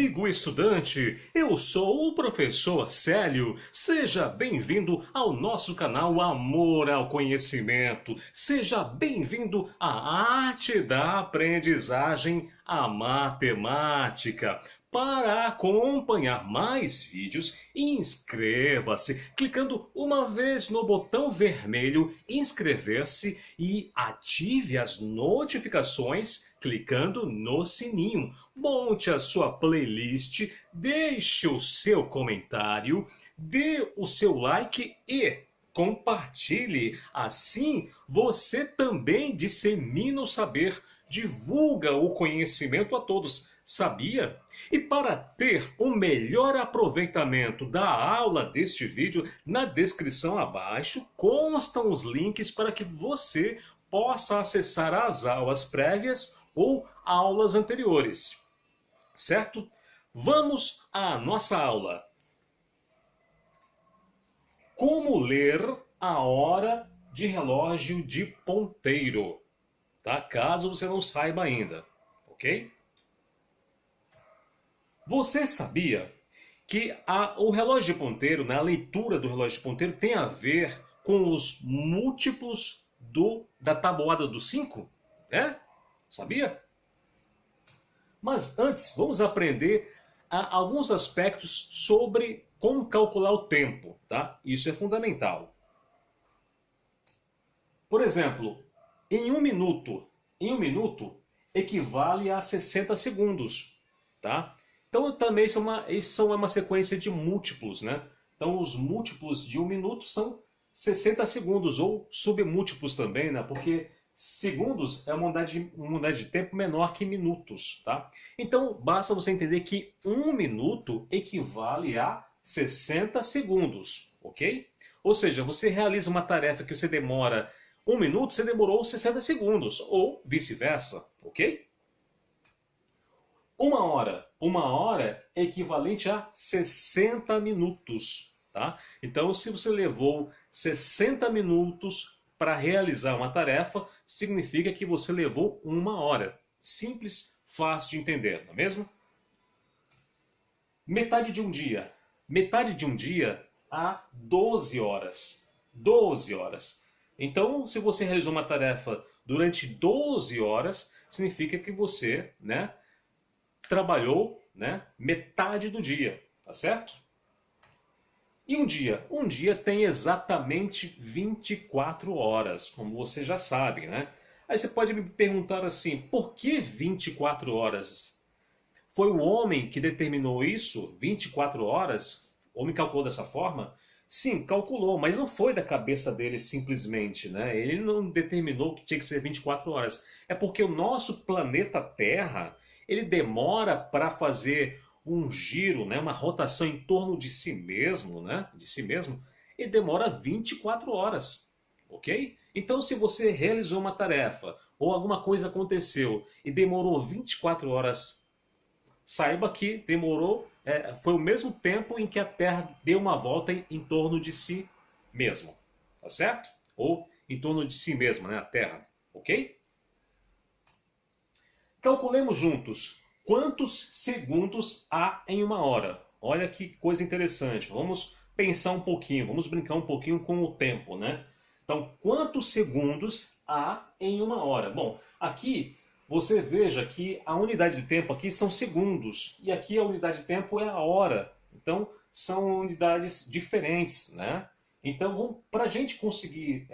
amigo estudante, eu sou o professor Célio. Seja bem-vindo ao nosso canal Amor ao Conhecimento. Seja bem-vindo à arte da aprendizagem, a matemática. Para acompanhar mais vídeos, inscreva-se clicando uma vez no botão vermelho inscrever-se e ative as notificações clicando no sininho. Monte a sua playlist, deixe o seu comentário, dê o seu like e compartilhe. Assim você também dissemina o saber, divulga o conhecimento a todos. Sabia? E para ter o melhor aproveitamento da aula deste vídeo, na descrição abaixo constam os links para que você possa acessar as aulas prévias ou aulas anteriores. Certo? Vamos à nossa aula. Como ler a hora de relógio de ponteiro? Tá? Caso você não saiba ainda, ok? Você sabia que o relógio de ponteiro, a leitura do relógio de ponteiro, tem a ver com os múltiplos da tabuada do 5? Sabia? Mas antes, vamos aprender alguns aspectos sobre como calcular o tempo. Tá? Isso é fundamental. Por exemplo, em um minuto equivale a 60 segundos. Tá? Então também isso é uma sequência de múltiplos, né? Então os múltiplos de um minuto são 60 segundos, ou submúltiplos também, né? Porque segundos é uma unidade de tempo menor que minutos, tá? Então basta você entender que um minuto equivale a 60 segundos, ok? Ou seja, você realiza uma tarefa que você demora um minuto, você demorou 60 segundos, ou vice-versa, ok? Uma hora é equivalente a 60 minutos. Tá? Então, se você levou 60 minutos para realizar uma tarefa, significa que você levou uma hora. Simples, fácil de entender, não é mesmo? Metade de um dia. Metade de um dia há 12 horas. 12 horas. Então, se você realizou uma tarefa durante 12 horas, significa que você, trabalhou, metade do dia, tá certo? E um dia? Um dia tem exatamente 24 horas, como você já sabe, né? Aí você pode me perguntar assim, por que 24 horas? Foi o homem que determinou isso, 24 horas? O homem calculou dessa forma? Sim, calculou, mas não foi da cabeça dele simplesmente, né? Ele não determinou que tinha que ser 24 horas. É porque o nosso planeta Terra, ele demora para fazer um giro, uma rotação em torno de si mesmo, e demora 24 horas, ok? Então, se você realizou uma tarefa ou alguma coisa aconteceu e demorou 24 horas, saiba que foi o mesmo tempo em que a Terra deu uma volta em torno de si mesmo, tá certo? Ou em torno de si mesma, a Terra, ok? Calculemos juntos quantos segundos há em uma hora. Olha que coisa interessante. Vamos pensar um pouquinho, vamos brincar um pouquinho com o tempo, Então, quantos segundos há em uma hora? Bom, aqui você veja que a unidade de tempo aqui são segundos. E aqui a unidade de tempo é a hora. Então, são unidades diferentes, Então, para a gente conseguir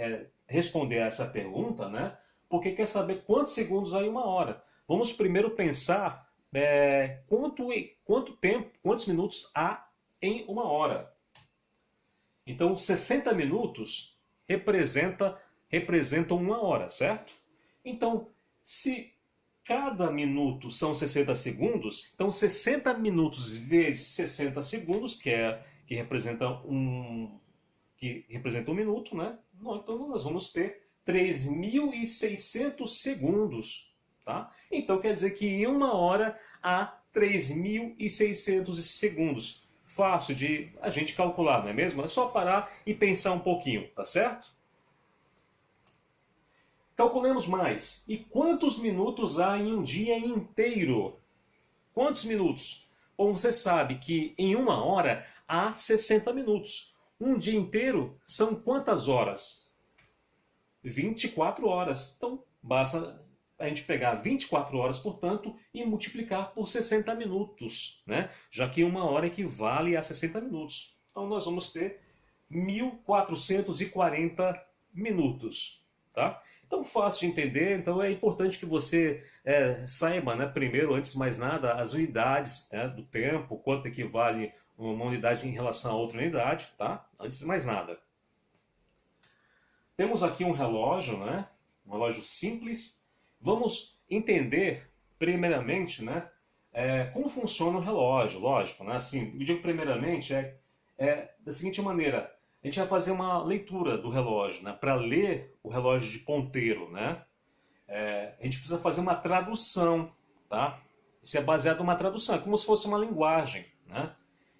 responder a essa pergunta, porque quer saber quantos segundos há em uma hora. Vamos primeiro pensar quantos minutos há em uma hora. Então, 60 minutos representam uma hora, certo? Então, se cada minuto são 60 segundos, então 60 minutos vezes 60 segundos, que representa um minuto, Então, nós vamos ter 3.600 segundos. Tá? Então quer dizer que em uma hora há 3.600 segundos. Fácil de a gente calcular, não é mesmo? É só parar e pensar um pouquinho, tá certo? Calculemos mais. E quantos minutos há em um dia inteiro? Quantos minutos? Como você sabe que em uma hora há 60 minutos. Um dia inteiro são quantas horas? 24 horas. Então, basta a gente pegar 24 horas, portanto, e multiplicar por 60 minutos, né? Já que uma hora equivale a 60 minutos. Então, nós vamos ter 1440 minutos, tá? Então, fácil de entender. Então, é importante que você saiba, né, primeiro, antes de mais nada, as unidades, né, do tempo, quanto equivale uma unidade em relação a outra unidade, tá? Antes de mais nada. Temos aqui um relógio, né? Um relógio simples. Vamos entender, primeiramente, né, como funciona o relógio, lógico, né? Assim, eu digo primeiramente da seguinte maneira: a gente vai fazer uma leitura do relógio, né? Para ler o relógio de ponteiro, né? A gente precisa fazer uma tradução, tá? Isso é baseado numa tradução, é como se fosse uma linguagem, né?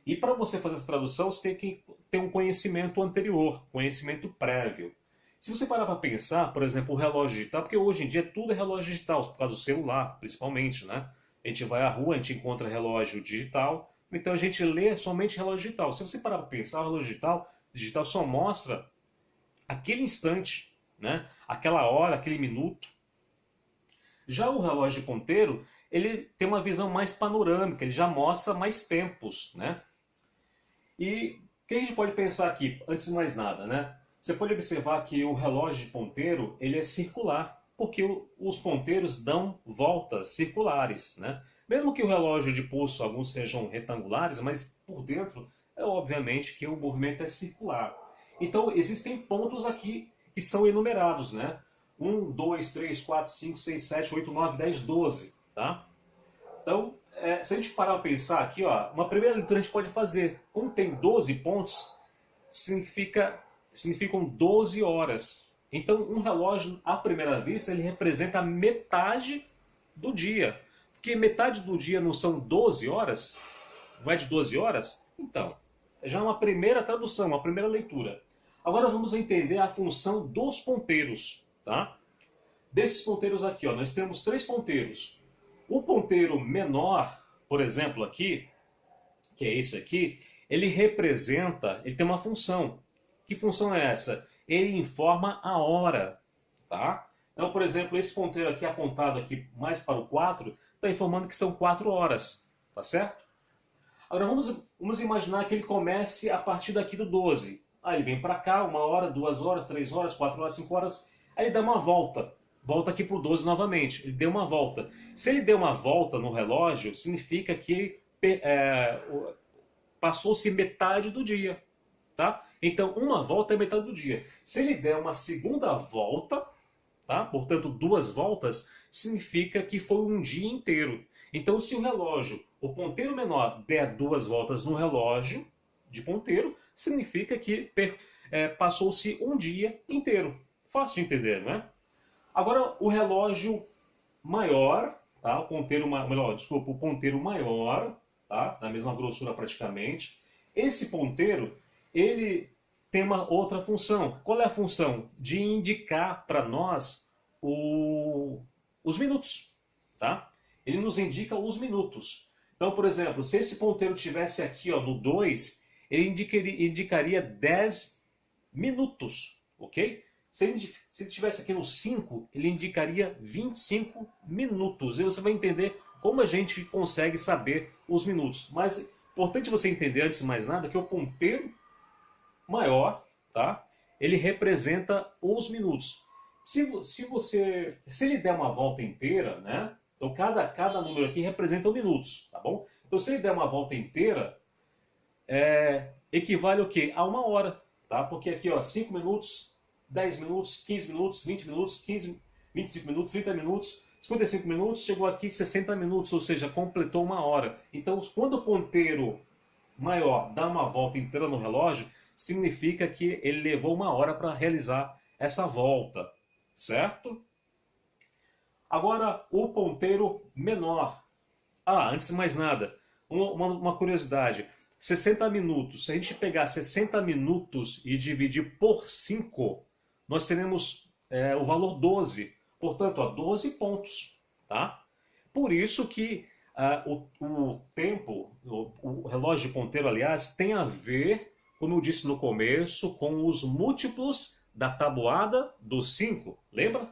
E para você fazer essa tradução, você tem que ter um conhecimento anterior, conhecimento prévio. Se você parar para pensar, por exemplo, o relógio digital, porque hoje em dia tudo é relógio digital, por causa do celular, principalmente, né? A gente vai à rua, a gente encontra relógio digital, então a gente lê somente relógio digital. Se você parar para pensar, o relógio digital só mostra aquele instante, né? Aquela hora, aquele minuto. Já o relógio de ponteiro, ele tem uma visão mais panorâmica, ele já mostra mais tempos, né? E o que a gente pode pensar aqui, antes de mais nada, né? Você pode observar que o relógio de ponteiro ele é circular, porque os ponteiros dão voltas circulares, né? Mesmo que o relógio de pulso, alguns sejam retangulares, mas por dentro é obviamente que o movimento é circular. Então existem pontos aqui que são enumerados, né? 1, 2, 3, 4, 5, 6, 7, 8, 9, 10, 12, tá? Então, se a gente parar para pensar aqui, ó, uma primeira leitura a gente pode fazer. Como tem 12 pontos, significam 12 horas. Então, um relógio, à primeira vista, ele representa metade do dia. Porque metade do dia não são 12 horas? Não é de 12 horas? Então, já é uma primeira tradução, uma primeira leitura. Agora vamos entender a função dos ponteiros, tá? Desses ponteiros aqui, ó, nós temos 3 ponteiros. O ponteiro menor, por exemplo, aqui, que é esse aqui, ele tem uma função. Que função é essa? Ele informa a hora, tá? Então, por exemplo, esse ponteiro aqui apontado aqui mais para o 4, está informando que são 4 horas, tá certo? Agora vamos imaginar que ele comece a partir daqui do 12. Aí ele vem para cá, 1 hora, 2 horas, 3 horas, 4 horas, 5 horas, aí ele dá uma volta. Volta aqui para o 12 novamente, ele deu uma volta. Se ele deu uma volta no relógio, significa que passou-se metade do dia, tá? Então, uma volta é metade do dia. Se ele der uma segunda volta, tá? Portanto, 2 voltas, significa que foi um dia inteiro. Então, se o relógio, o ponteiro menor, der 2 voltas no relógio de ponteiro, significa que passou-se um dia inteiro. Fácil de entender, não é? Agora, o relógio maior, tá? O ponteiro maior, tá? Da mesma grossura praticamente. Esse ponteiro, ele tem uma outra função. Qual é a função? De indicar para nós os minutos, tá? Ele nos indica os minutos. Então, por exemplo, se esse ponteiro tivesse aqui, ó, no 2, ele indicaria 10 minutos, ok? Se ele estivesse aqui no 5, ele indicaria 25 minutos. E você vai entender como a gente consegue saber os minutos. Mas é importante você entender, antes de mais nada, que o ponteiro maior, tá? Ele representa os minutos. Se ele der uma volta inteira, né? Então cada número aqui representa minutos, tá bom? Então se ele der uma volta inteira, equivale ao quê? A 1 hora, tá? Porque aqui, ó, 5 minutos, 10 minutos, 15 minutos, 20 minutos, 25 minutos, 30 minutos, 55 minutos, chegou aqui 60 minutos, ou seja, completou 1 hora. Então, quando o ponteiro maior dá uma volta inteira no relógio, significa que ele levou 1 hora para realizar essa volta, certo? Agora, o ponteiro menor. Antes de mais nada, uma curiosidade. 60 minutos, se a gente pegar 60 minutos e dividir por 5, nós teremos o valor 12. Portanto, 12 pontos. Tá? Por isso que o tempo, o relógio de ponteiro, aliás, tem a ver, como eu disse no começo, com os múltiplos da tabuada do 5. Lembra?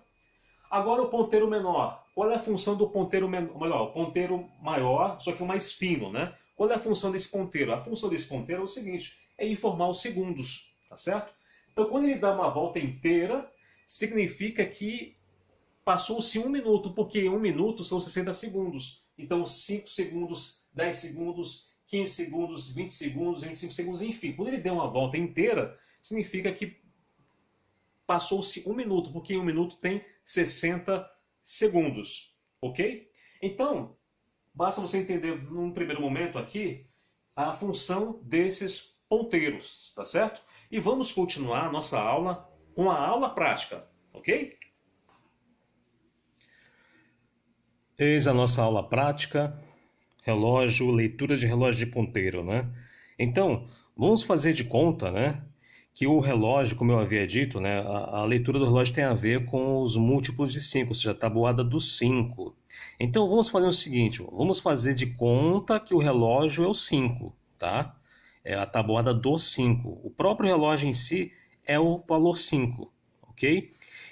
Agora o ponteiro menor. Qual é a função do ponteiro menor? Melhor, o ponteiro maior, só que o mais fino, né? Qual é a função desse ponteiro? A função desse ponteiro é o seguinte, é informar os segundos, tá certo? Então quando ele dá uma volta inteira, significa que passou-se 1 minuto, porque 1 minuto são 60 segundos. Então 5 segundos, 10 segundos, 15 segundos, 20 segundos, 25 segundos, enfim. Quando ele der uma volta inteira, significa que passou-se 1 minuto, porque 1 minuto tem 60 segundos, ok? Então, basta você entender num primeiro momento aqui a função desses ponteiros, tá certo? E vamos continuar a nossa aula com a aula prática, ok? Eis a nossa aula prática, relógio, leitura de relógio de ponteiro, né? Então, vamos fazer de conta, né, que o relógio, como eu havia dito, né, a leitura do relógio tem a ver com os múltiplos de 5, ou seja, a tabuada do 5. Então vamos fazer o seguinte, vamos fazer de conta que o relógio é o 5, tá? É a tabuada do 5. O próprio relógio em si é o valor 5, ok?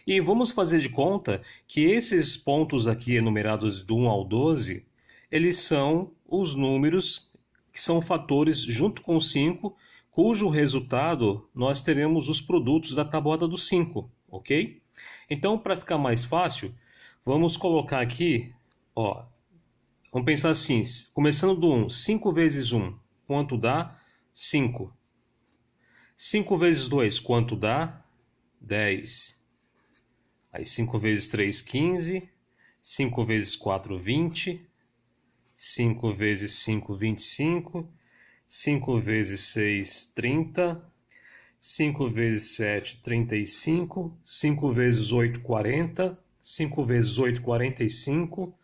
E vamos fazer de conta que esses pontos aqui enumerados do 1 ao 12, eles são os números que são fatores junto com o 5, cujo resultado nós teremos os produtos da tabuada do 5, ok? Então, para ficar mais fácil, vamos colocar aqui, ó, vamos pensar assim, começando do 1, 5 vezes 1, quanto dá? 5. 5 vezes 2, quanto dá? 10. Aí 5 vezes 3, 15. 5 vezes 4, 20. 5 vezes 5, 25. 5 vezes 6, 30. 5 vezes 7, 35. 5 vezes 8, 40. 5 vezes 8, 45.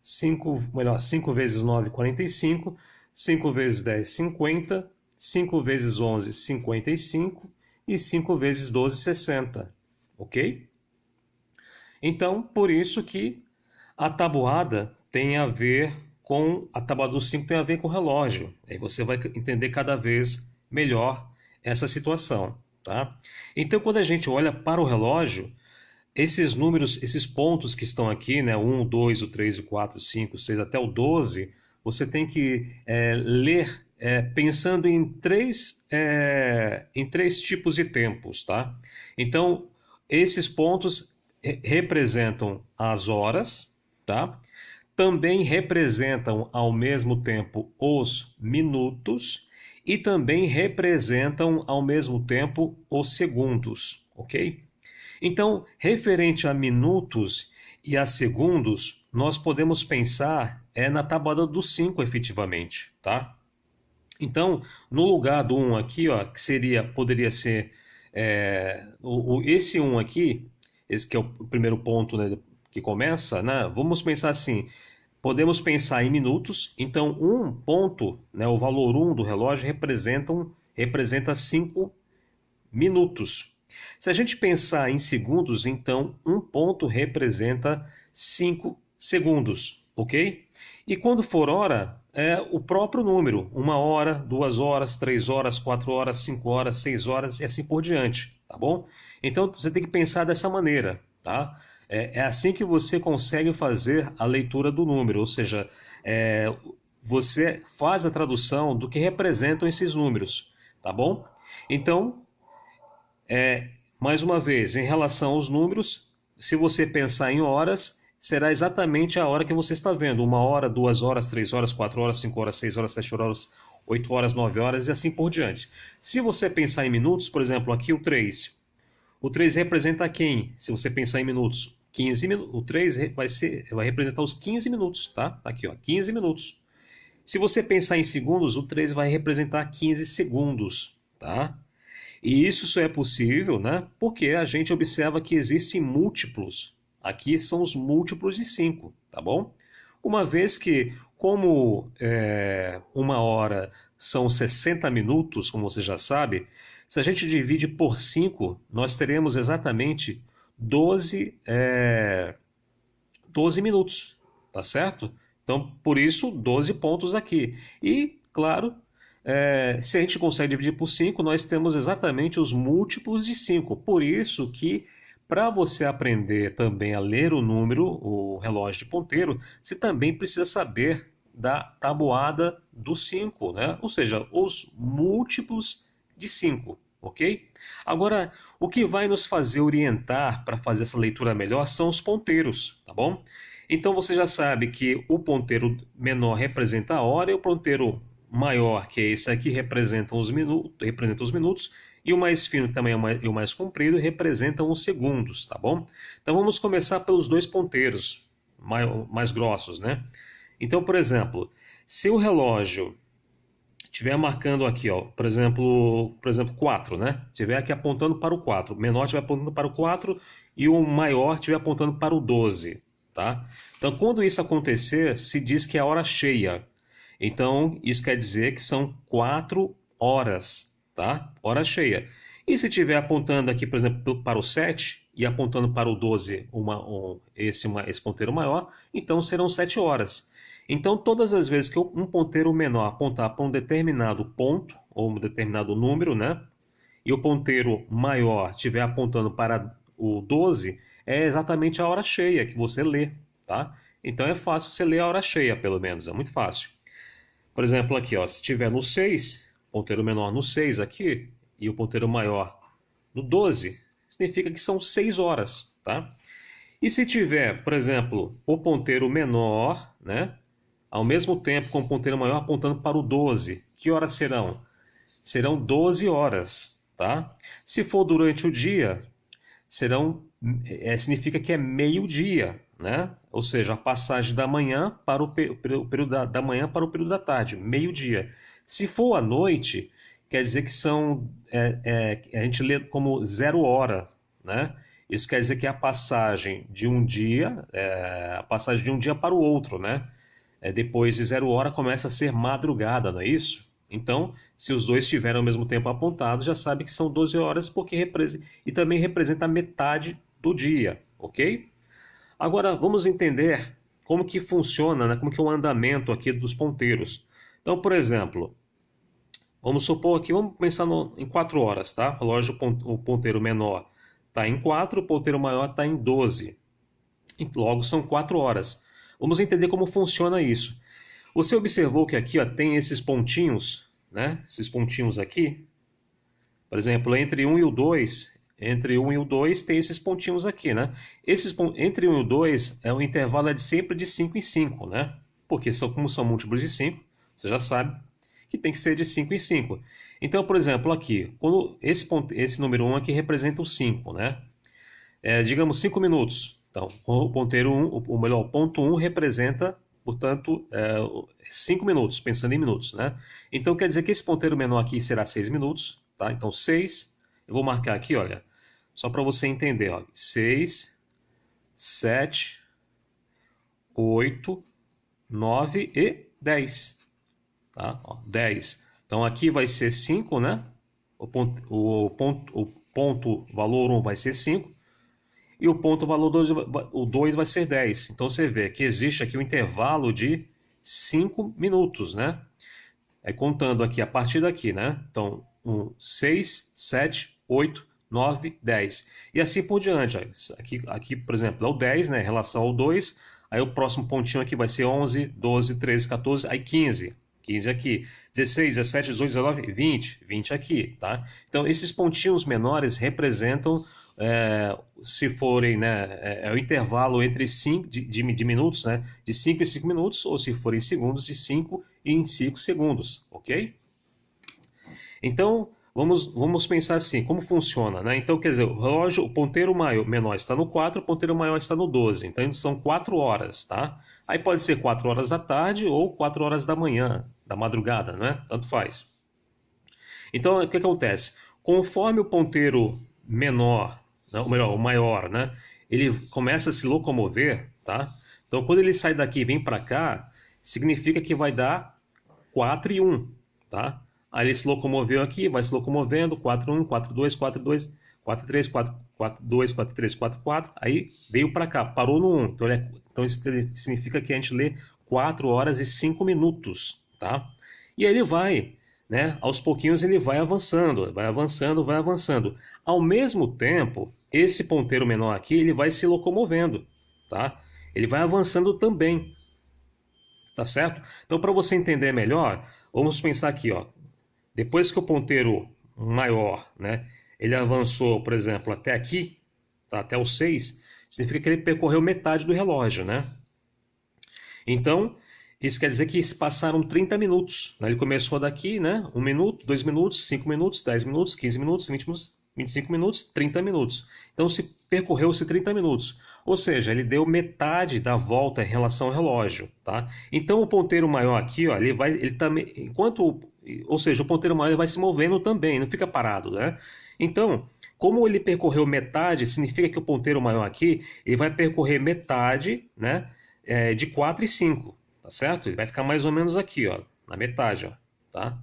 5 vezes 9, 45. 5 vezes 10, 50. 5 vezes 11, 55. E 5 vezes 12, 60. Ok? Então, por isso que a tabuada tem a ver com a tabuada do 5 tem a ver com o relógio. Aí você vai entender cada vez melhor essa situação, tá? Então, quando a gente olha para o relógio, esses números, esses pontos que estão aqui, né, 1, 2, o 3, o 4, o 5, o 6 até o 12, você tem que ler pensando em três tipos de tempos, tá? Então, esses pontos representam as horas, tá? Também representam ao mesmo tempo os minutos e também representam ao mesmo tempo os segundos, ok? Então, referente a minutos e a segundos, nós podemos pensar na tabuada do 5 efetivamente, tá? Então, no lugar do 1 aqui, ó, que poderia ser esse 1 aqui, esse que é o primeiro ponto, né, que começa, né? Vamos pensar assim, podemos pensar em minutos, então um ponto, né, o valor 1 do relógio representa 5 minutos. Se a gente pensar em segundos, então um ponto representa 5 segundos, ok? E quando for hora, é o próprio número, 1 hora, 2 horas, 3 horas, 4 horas, 5 horas, 6 horas e assim por diante, tá bom? Então você tem que pensar dessa maneira, tá? É assim que você consegue fazer a leitura do número, ou seja, você faz a tradução do que representam esses números, tá bom? Então, mais uma vez, em relação aos números, se você pensar em horas, será exatamente a hora que você está vendo. 1 hora, 2 horas, 3 horas, 4 horas, 5 horas, 6 horas, 7 horas, 8 horas, 9 horas e assim por diante. Se você pensar em minutos, por exemplo, aqui o 3. O 3 representa quem? Se você pensar em minutos, 15 minutos. O 3 vai representar os 15 minutos, tá? Aqui, ó, 15 minutos. Se você pensar em segundos, o 3 vai representar 15 segundos, tá? E isso só é possível, né? Porque a gente observa que existem múltiplos. Aqui são os múltiplos de 5, tá bom? Uma vez que, como 1 hora são 60 minutos, como você já sabe, se a gente divide por 5, nós teremos exatamente 12 minutos, tá certo? Então, por isso, 12 pontos aqui. E, claro, se a gente consegue dividir por 5, nós temos exatamente os múltiplos de 5. Por isso que, para você aprender também a ler o número, o relógio de ponteiro, você também precisa saber da tabuada do 5, né? Ou seja, os múltiplos de 5, ok? Agora, o que vai nos fazer orientar para fazer essa leitura melhor são os ponteiros, tá bom? Então você já sabe que o ponteiro menor representa a hora e o ponteiro maior, que é esse aqui, representa os minutos, e o mais fino, que também é o mais comprido, representam os segundos, tá bom? Então vamos começar pelos dois ponteiros mais grossos, né? Então, por exemplo, se o relógio estiver marcando aqui, ó, por exemplo 4, né? Estiver aqui apontando para o 4, o menor estiver apontando para o 4 e o maior estiver apontando para o 12, tá? Então, quando isso acontecer, se diz que é hora cheia. Então, isso quer dizer que são 4 horas, tá? Hora cheia. E se estiver apontando aqui, por exemplo, para o 7 e apontando para o 12, esse ponteiro maior, então serão 7 horas. Então, todas as vezes que um ponteiro menor apontar para um determinado ponto, ou um determinado número, né? E o ponteiro maior estiver apontando para o 12, é exatamente a hora cheia que você lê, tá? Então é fácil você ler a hora cheia, pelo menos, é muito fácil. Por exemplo, aqui, ó, se estiver no 6, ponteiro menor no 6 aqui, e o ponteiro maior no 12, significa que são 6 horas, tá? E se tiver, por exemplo, o ponteiro menor, né? Ao mesmo tempo com o ponteiro maior apontando para o 12. Que horas serão? Serão 12 horas, tá? Se for durante o dia, significa que é meio-dia, né? Ou seja, a passagem da manhã para o período da manhã para o período da tarde, meio-dia. Se for à noite, quer dizer que a gente lê como 0 hora, né? Isso quer dizer que é a passagem de um dia, para o outro, né? Depois de 0 hora começa a ser madrugada, não é isso? Então, se os dois estiverem ao mesmo tempo apontados, já sabe que são 12 horas e também representa a metade do dia, ok? Agora, vamos entender como que funciona, né? Como que é o andamento aqui dos ponteiros. Então, por exemplo, vamos supor aqui, vamos pensar em 4 horas, tá? O ponteiro menor está em 4, o ponteiro maior está em 12. E logo são 4 horas. Vamos entender como funciona isso. Você observou que aqui, ó, tem esses pontinhos, né? Esses pontinhos aqui. Por exemplo, entre 1 e o 2, tem esses pontinhos aqui, né? Entre 1 e o 2, o intervalo é sempre de 5 em 5, né? Porque como são múltiplos de 5, você já sabe que tem que ser de 5 em 5. Então, por exemplo, aqui, quando esse número 1 aqui representa o 5, né? Digamos 5 minutos. Então, o ponteiro 1, o ponto 1 representa, portanto, 5 minutos, pensando em minutos, né? Então, quer dizer que esse ponteiro menor aqui será 6 minutos, tá? Então, 6, eu vou marcar aqui, olha, só para você entender, ó, 6, 7, 8, 9 e 10, tá? Ó, 10. Então, aqui vai ser 5, né? O ponto valor 1 vai ser 5. E o ponto valor 2 vai ser 10. Então você vê que existe aqui um intervalo de 5 minutos, né? Contando aqui a partir daqui, né? Então, 6, 7, 8, 9, 10. E assim por diante. Aqui, por exemplo, é o 10, né? Em relação ao 2. Aí o próximo pontinho aqui vai ser 11, 12, 13, 14, aí 15. 15 aqui. 16, 17, 18, 19, 20. 20 aqui, tá? Então, esses pontinhos menores representam... se forem, né, o intervalo entre 5 de minutos, né, de 5 em 5 minutos, ou se forem segundos, de 5 em 5 segundos, ok? Então, vamos pensar assim, como funciona, né? Então, quer dizer, o relógio, o ponteiro menor está no 4, o ponteiro maior está no 12, então são 4 horas, tá? Aí pode ser 4 horas da tarde ou 4 horas da manhã, da madrugada, né? Tanto faz. Então, o que acontece? Conforme o ponteiro menor, ou melhor, o maior, né? Ele começa a se locomover, tá? Então, quando ele sai daqui e vem para cá, significa que vai dar 4 e 1, tá? Aí ele se locomoveu aqui, vai se locomovendo, 4, 1, 4, 2, 4, 2, 4, 3, 4, 4, 2, 4, 3, 4, 4, aí veio para cá, parou no 1. Então isso significa que a gente lê 4 horas e 5 minutos, tá? E aí ele vai, né? Aos pouquinhos ele vai avançando, vai avançando, vai avançando. Ao mesmo tempo, esse ponteiro menor aqui, ele vai se locomovendo, tá? Ele vai avançando também, tá certo? Então, para você entender melhor, vamos pensar aqui, ó. Depois que o ponteiro maior, né, ele avançou, por exemplo, até aqui, tá, até o 6, significa que ele percorreu metade do relógio, né? Então, isso quer dizer que se passaram 30 minutos, né? Ele começou daqui, né? 1 minuto, 2 minutos, 5 minutos, 10 minutos, 15 minutos, 20 minutos, 25 minutos, 30 minutos. Então, se percorreu-se 30 minutos. Ou seja, ele deu metade da volta em relação ao relógio, tá? Então, o ponteiro maior aqui, ó, ele também, ou seja, o ponteiro maior ele vai se movendo também, não fica parado, né? Então, como ele percorreu metade, significa que o ponteiro maior aqui, ele vai percorrer metade, né, de 4 e 5, tá certo? Ele vai ficar mais ou menos aqui, ó, na metade, ó, tá?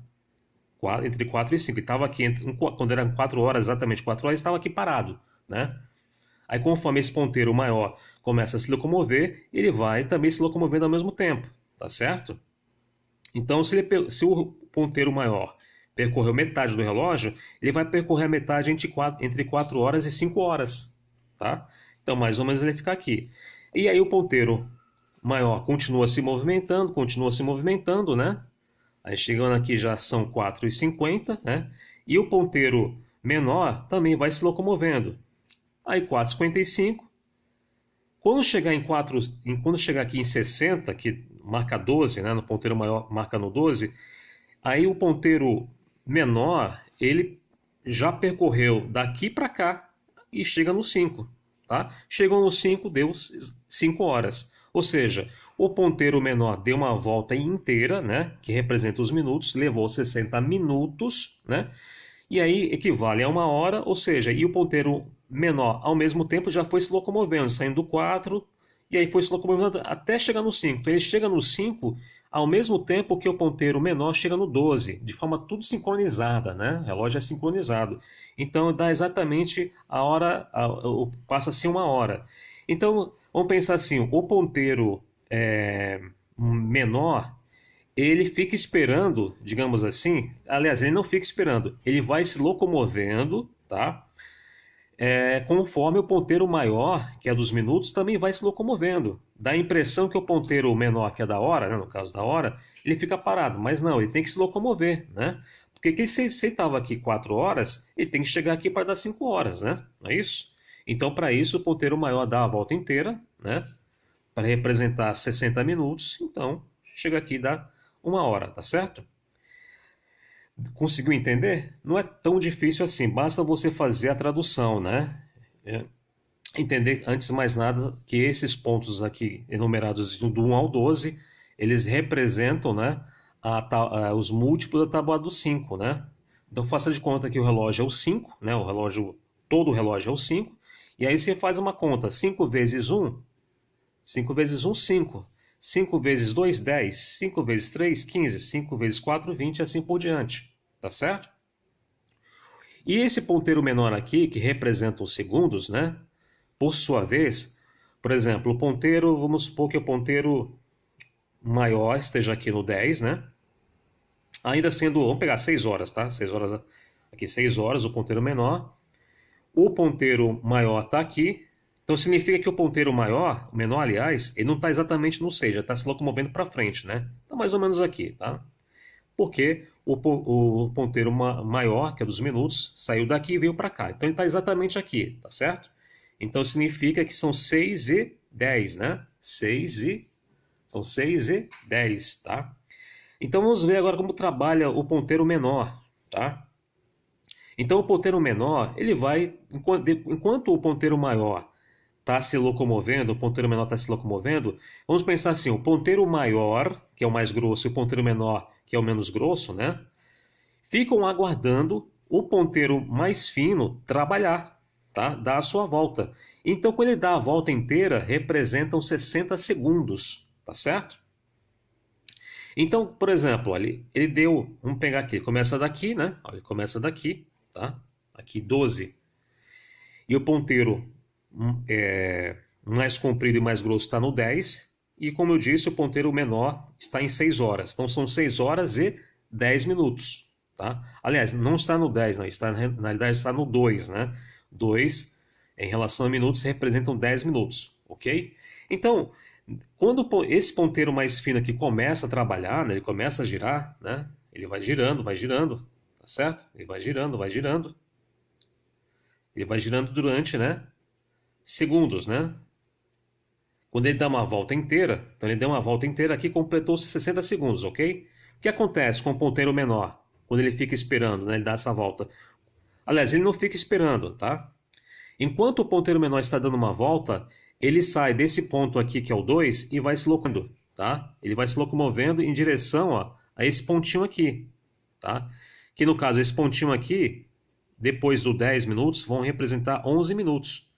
Entre 4 e 5. Ele estava aqui, quando eram 4 horas, exatamente 4 horas, estava aqui parado, né? Aí, conforme esse ponteiro maior começa a se locomover, ele vai também se locomovendo ao mesmo tempo, tá certo? Então, se o ponteiro maior percorreu metade do relógio, ele vai percorrer a metade entre 4 horas e 5 horas, tá? Então, mais ou menos ele fica aqui. E aí o ponteiro maior continua se movimentando, né? Aí chegando aqui já são 4h50, né? E o ponteiro menor também vai se locomovendo. Aí 4h55. Quando chegar quando chegar aqui em 60, que marca 12, né? No ponteiro maior marca no 12, aí o ponteiro menor, ele já percorreu daqui para cá e chega no 5, tá? Chegou no 5, deu 5 horas. Ou seja, o ponteiro menor deu uma volta inteira, né, que representa os minutos, levou 60 minutos, né? E aí equivale a 1 hora, ou seja, e o ponteiro menor ao mesmo tempo já foi se locomovendo, saindo do 4, e aí foi se locomovendo até chegar no 5. Então ele chega no 5 ao mesmo tempo que o ponteiro menor chega no 12, de forma tudo sincronizada, né? O relógio é sincronizado. Então dá exatamente a hora, passa-se 1 hora. Então vamos pensar assim, o ponteiro menor, ele fica esperando, digamos assim, aliás, ele não fica esperando, ele vai se locomovendo, tá? Conforme o ponteiro maior, que é dos minutos, também vai se locomovendo. Dá a impressão que o ponteiro menor, que é da hora, né, no caso da hora, ele fica parado, mas não, ele tem que se locomover, né? Porque se ele estava aqui 4 horas, ele tem que chegar aqui para dar 5 horas, né? Não é isso? Então, para isso, o ponteiro maior dá a volta inteira, né? Para representar 60 minutos, então chega aqui e dá 1 hora, tá certo? Conseguiu entender? Não é tão difícil assim, basta você fazer a tradução, né? Entender, antes de mais nada, que esses pontos aqui enumerados do 1 ao 12, eles representam, né, os múltiplos da tábua do 5, né? Então faça de conta que o relógio é o 5, né? Todo o relógio é o 5, e aí você faz uma conta, 5 vezes 1, 5 vezes 1, 5. 5 vezes 2, 10. 5 vezes 3, 15. 5 vezes 4, 20 e assim por diante. Tá certo? E esse ponteiro menor aqui, que representa os segundos, né? Por sua vez, por exemplo, o ponteiro, vamos supor que o ponteiro maior esteja aqui no 10, né? Ainda sendo, vamos pegar 6 horas, tá? 6 horas, aqui 6 horas, o ponteiro menor. O ponteiro maior está aqui. Então significa que o ponteiro maior, o menor aliás, ele não está exatamente no 6, já está se locomovendo para frente, né? Está mais ou menos aqui, tá? Porque o ponteiro maior, que é dos minutos, saiu daqui e veio para cá. Então ele está exatamente aqui, tá certo? Então significa que são 6 e 10, né? São 6 e 10, tá? Então vamos ver agora como trabalha o ponteiro menor, tá? Então o ponteiro menor, ele vai, enquanto o ponteiro maior está se locomovendo, o ponteiro menor está se locomovendo, vamos pensar assim, o ponteiro maior, que é o mais grosso, e o ponteiro menor, que é o menos grosso, né? Ficam aguardando o ponteiro mais fino trabalhar, tá? Dar a sua volta. Então, quando ele dá a volta inteira, representam 60 segundos, tá certo? Então, por exemplo, ele deu, vamos pegar aqui, ele começa daqui, né? Ele começa daqui, tá? Aqui 12. E o ponteiro mais comprido e mais grosso está no 10, e como eu disse, o ponteiro menor está em 6 horas. Então são 6 horas e 10 minutos. Tá? Aliás, não está no 10, não, está, na realidade está no 2, né? 2 em relação a minutos representam 10 minutos, ok? Então, quando esse ponteiro mais fino aqui começa a trabalhar, né, ele começa a girar, né? Ele vai girando, tá certo? Ele vai girando, vai girando. Ele vai girando durante, né, segundos, né? Quando ele dá uma volta inteira, então ele deu uma volta inteira aqui, completou 60 segundos, ok? O que acontece com o ponteiro menor? Quando ele fica esperando, né, ele dá essa volta. Aliás, ele não fica esperando, tá? Enquanto o ponteiro menor está dando uma volta, ele sai desse ponto aqui, que é o 2, e vai se locomovendo, tá? Ele vai se locomovendo em direção, ó, a esse pontinho aqui, tá? Que no caso, esse pontinho aqui, depois do 10 minutos, vão representar 11 minutos.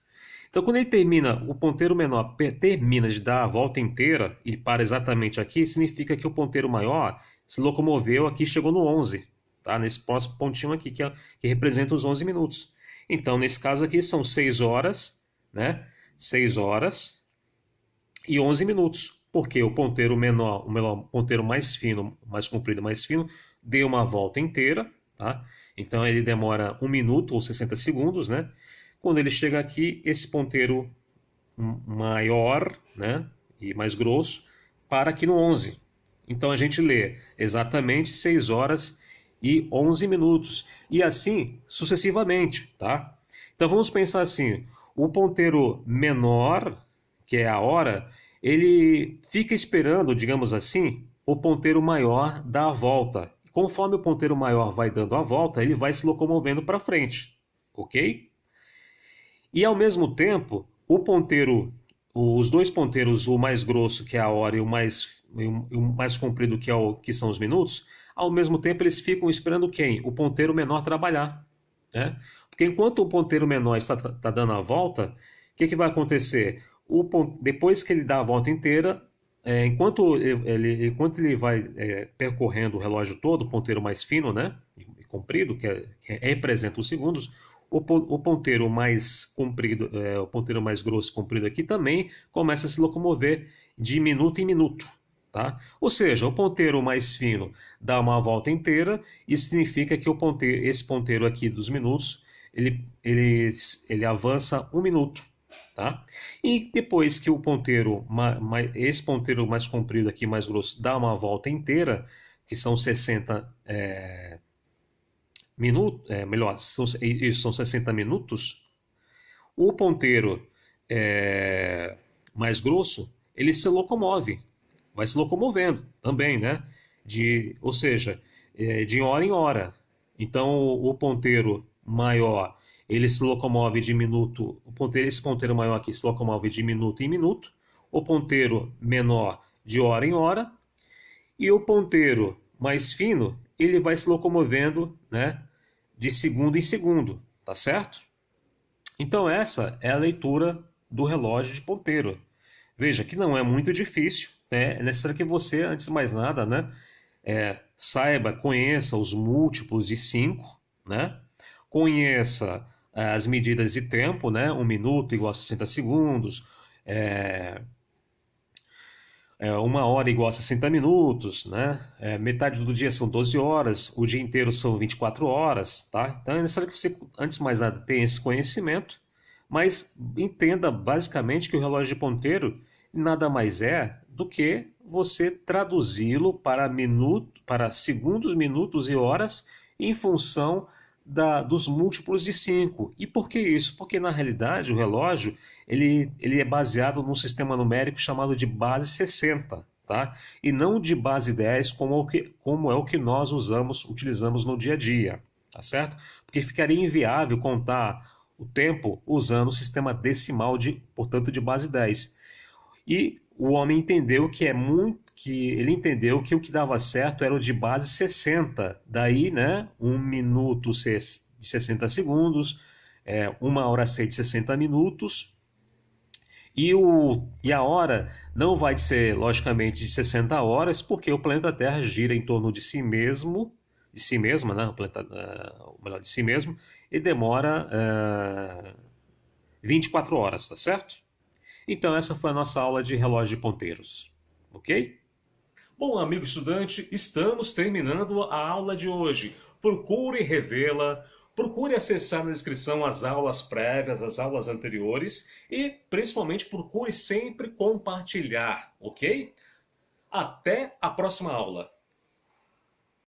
Então, quando ele termina, o ponteiro menor termina de dar a volta inteira e para exatamente aqui, significa que o ponteiro maior se locomoveu aqui, chegou no 11, tá? Nesse próximo pontinho aqui, que representa os 11 minutos. Então, nesse caso aqui, são 6 horas, né? 6 horas e 11 minutos, porque o ponteiro menor, o ponteiro mais fino, mais comprido, mais fino, deu uma volta inteira, tá? Então, ele demora 1 minuto ou 60 segundos, né? Quando ele chega aqui, esse ponteiro maior, né, e mais grosso, para aqui no 11. Então a gente lê exatamente 6 horas e 11 minutos. E assim sucessivamente, tá? Então vamos pensar assim, o ponteiro menor, que é a hora, ele fica esperando, digamos assim, o ponteiro maior dar a volta. Conforme o ponteiro maior vai dando a volta, ele vai se locomovendo para frente, ok? E ao mesmo tempo, o ponteiro, os dois ponteiros, o mais grosso, que é a hora, e o mais comprido, que são os minutos, ao mesmo tempo eles ficam esperando quem? O ponteiro menor trabalhar. Né? Porque enquanto o ponteiro menor está dando a volta, o que vai acontecer? Depois que ele dá a volta inteira, enquanto ele vai percorrendo o relógio todo, o ponteiro mais fino, né, comprido, que representa os segundos, o ponteiro mais comprido, o ponteiro mais grosso comprido aqui também começa a se locomover de minuto em minuto. Tá? Ou seja, o ponteiro mais fino dá uma volta inteira, isso significa que esse ponteiro aqui dos minutos, ele avança 1 minuto. Tá? E depois que esse ponteiro mais comprido aqui, mais grosso, dá uma volta inteira, que são 60 minutos, melhor, são 60 minutos, o ponteiro mais grosso, ele se locomove, vai se locomovendo também, né? Ou seja, de hora em hora. Então, o ponteiro maior, ele se locomove de minuto, esse ponteiro maior aqui se locomove de minuto em minuto, o ponteiro menor de hora em hora, e o ponteiro mais fino, ele vai se locomovendo, né, de segundo em segundo, tá certo? Então essa é a leitura do relógio de ponteiro. Veja que não é muito difícil, né? É necessário que você, antes de mais nada, né, saiba, conheça os múltiplos de 5, né? Conheça as medidas de tempo, né? 1 minuto igual a 60 segundos, 1 hora igual a 60 minutos, né? Metade do dia são 12 horas, o dia inteiro são 24 horas, tá? Então é necessário que você, antes de mais nada, tenha esse conhecimento, mas entenda basicamente que o relógio de ponteiro nada mais é do que você traduzi-lo para segundos, minutos e horas em função dos múltiplos de 5. E por que isso? Porque na realidade o relógio ele é baseado num sistema numérico chamado de base 60, tá? E não de base 10 como é o que nós utilizamos no dia a dia, tá certo? Porque ficaria inviável contar o tempo usando o sistema decimal, portanto, de base 10. E o homem entendeu ele entendeu que o que dava certo era o de base 60. Daí, né, 1 minuto de 60 segundos, 1 hora ser de 60 minutos, e a hora não vai ser, logicamente, de 60 horas, porque o planeta Terra gira em torno de si mesma, né, melhor, de si mesmo, e demora 24 horas, tá certo? Então essa foi a nossa aula de relógio de ponteiros. ok? Bom, amigo estudante, estamos terminando a aula de hoje. Procure revê-la, procure acessar na descrição as aulas prévias, as aulas anteriores e, principalmente, procure sempre compartilhar, ok? Até a próxima aula.